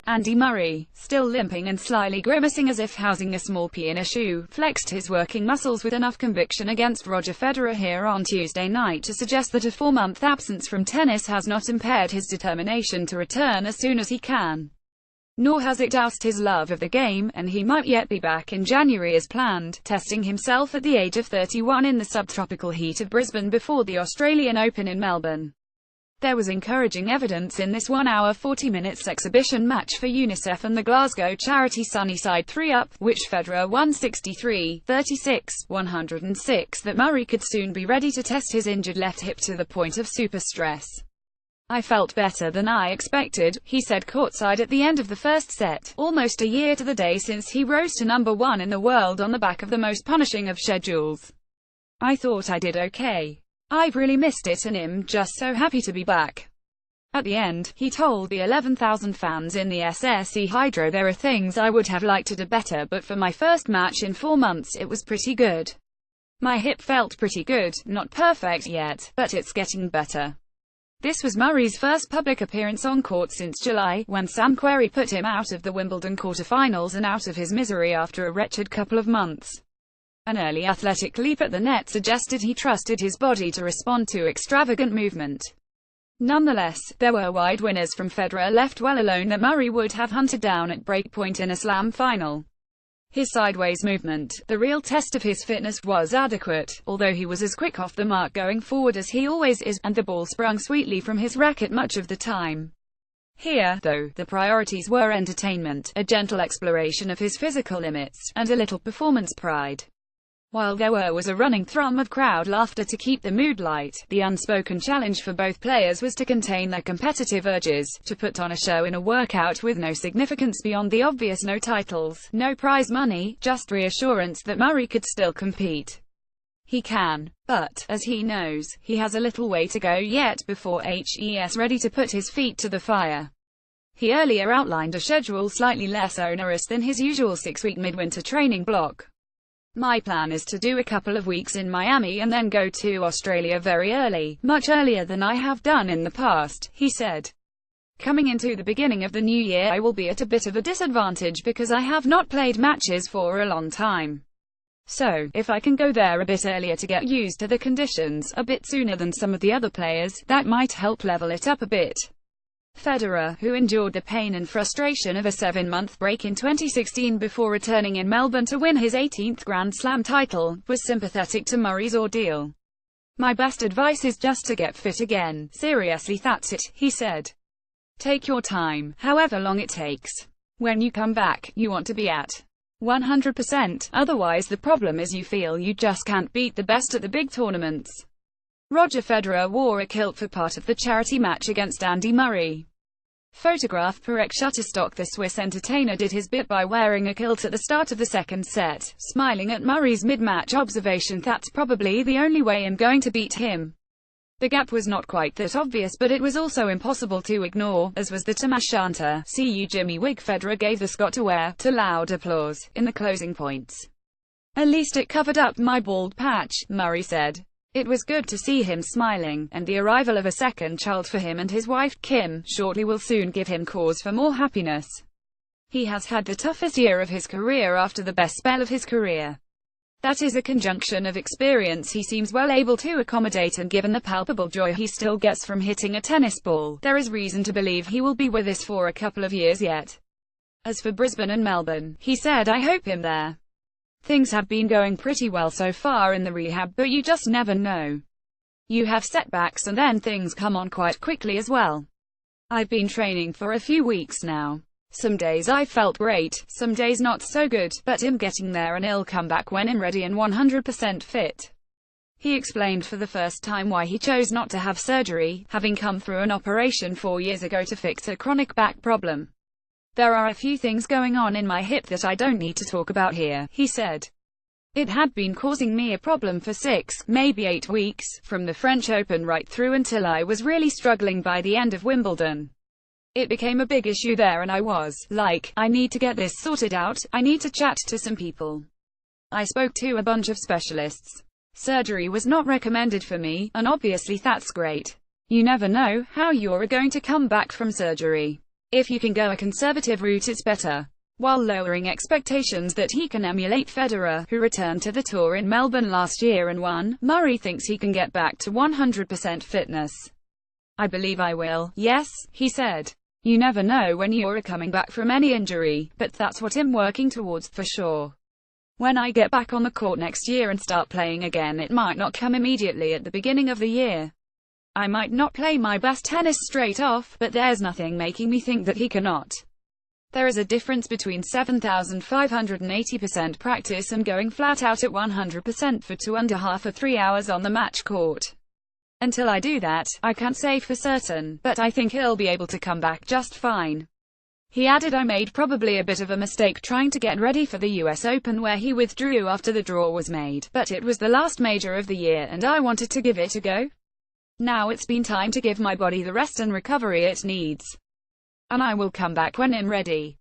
Andy Murray, still limping and slyly grimacing as if housing a small pea in a shoe, flexed his working muscles with enough conviction against Roger Federer here on Tuesday night to suggest that a 4-month absence from tennis has not impaired his determination to return as soon as he can. Nor has it doused his love of the game, and he might yet be back in January as planned, testing himself at the age of 31 in the subtropical heat of Brisbane before the Australian Open in Melbourne. There was encouraging evidence in this 1-hour 40-minutes exhibition match for UNICEF and the Glasgow charity Sunnyside 3-Up, which Federer won 63, 36, 106, that Murray could soon be ready to test his injured left hip to the point of super stress. "I felt better than I expected," he said courtside at the end of the first set, almost a year to the day since he rose to number 1 in the world on the back of the most punishing of schedules. "I thought I did okay. I've really missed it and I'm just so happy to be back." At the end, he told the 11,000 fans in the SSE Hydro, "There are things I would have liked to do better, but for my first match in 4 months it was pretty good. My hip felt pretty good, not perfect yet, but it's getting better." This was Murray's first public appearance on court since July, when Sam Querrey put him out of the Wimbledon quarterfinals and out of his misery after a wretched couple of months. An early athletic leap at the net suggested he trusted his body to respond to extravagant movement. Nonetheless, there were wide winners from Federer left well alone that Murray would have hunted down at breakpoint in a slam final. His sideways movement, the real test of his fitness, was adequate, although he was as quick off the mark going forward as he always is, and the ball sprung sweetly from his racket much of the time. Here, though, the priorities were entertainment, a gentle exploration of his physical limits, and a little performance pride. While there was a running thrum of crowd laughter to keep the mood light, the unspoken challenge for both players was to contain their competitive urges, to put on a show in a workout with no significance beyond the obvious: no titles, no prize money, just reassurance that Murray could still compete. He can. But, as he knows, he has a little way to go yet before he's ready to put his feet to the fire. He earlier outlined a schedule slightly less onerous than his usual 6-week midwinter training block. "My plan is to do a couple of weeks in Miami and then go to Australia very early, much earlier than I have done in the past," he said. "Coming into the beginning of the new year I will be at a bit of a disadvantage because I have not played matches for a long time. So, if I can go there a bit earlier to get used to the conditions, a bit sooner than some of the other players, that might help level it up a bit." Federer, who endured the pain and frustration of a 7-month break in 2016 before returning in Melbourne to win his 18th Grand Slam title, was sympathetic to Murray's ordeal. "My best advice is just to get fit again. Seriously, that's it," he said. "Take your time, however long it takes. When you come back, you want to be at 100%, otherwise the problem is you feel you just can't beat the best at the big tournaments." Roger Federer wore a kilt for part of the charity match against Andy Murray. Photographed per Shutterstock, the Swiss entertainer did his bit by wearing a kilt at the start of the second set, smiling at Murray's mid-match observation, "That's probably the only way I'm going to beat him." The gap was not quite that obvious, but it was also impossible to ignore, as was the Tomas Chanter, "See you Jimmy" wig Federer gave the Scot to wear, to loud applause, in the closing points. "At least it covered up my bald patch," Murray said. It was good to see him smiling, and the arrival of a second child for him and his wife, Kim, shortly will soon give him cause for more happiness. He has had the toughest year of his career after the best spell of his career. That is a conjunction of experience he seems well able to accommodate, and given the palpable joy he still gets from hitting a tennis ball, there is reason to believe he will be with us for a couple of years yet. As for Brisbane and Melbourne, he said, "I hope him there. Things have been going pretty well so far in the rehab, but you just never know. You have setbacks and then things come on quite quickly as well. I've been training for a few weeks now. Some days I felt great, some days not so good, but I'm getting there and I'll come back when I'm ready and 100% fit." He explained for the first time why he chose not to have surgery, having come through an operation 4 years ago to fix a chronic back problem. "There are a few things going on in my hip that I don't need to talk about here," he said. "It had been causing me a problem for 6, maybe 8 weeks, from the French Open right through until I was really struggling by the end of Wimbledon. It became a big issue there and I was like, I need to get this sorted out, I need to chat to some people. I spoke to a bunch of specialists. Surgery was not recommended for me, and obviously that's great. You never know how you're going to come back from surgery. If you can go a conservative route, it's better. While lowering expectations that he can emulate Federer, who returned to the tour in Melbourne last year and won, Murray thinks he can get back to 100% fitness. "I believe I will, yes," he said. "You never know when you're coming back from any injury, but that's what I'm working towards for sure. When I get back on the court next year and start playing again, it might not come immediately at the beginning of the year. I might not play my best tennis straight off, but there's nothing making me think that he cannot. There is a difference between 7,580% practice and going flat out at 100% for 2.5 or 3 hours on the match court. Until I do that, I can't say for certain, but I think he'll be able to come back just fine." He added, "I made probably a bit of a mistake trying to get ready for the US Open where he withdrew after the draw was made, but it was the last major of the year and I wanted to give it a go. Now it's been time to give my body the rest and recovery it needs. And I will come back when I'm ready."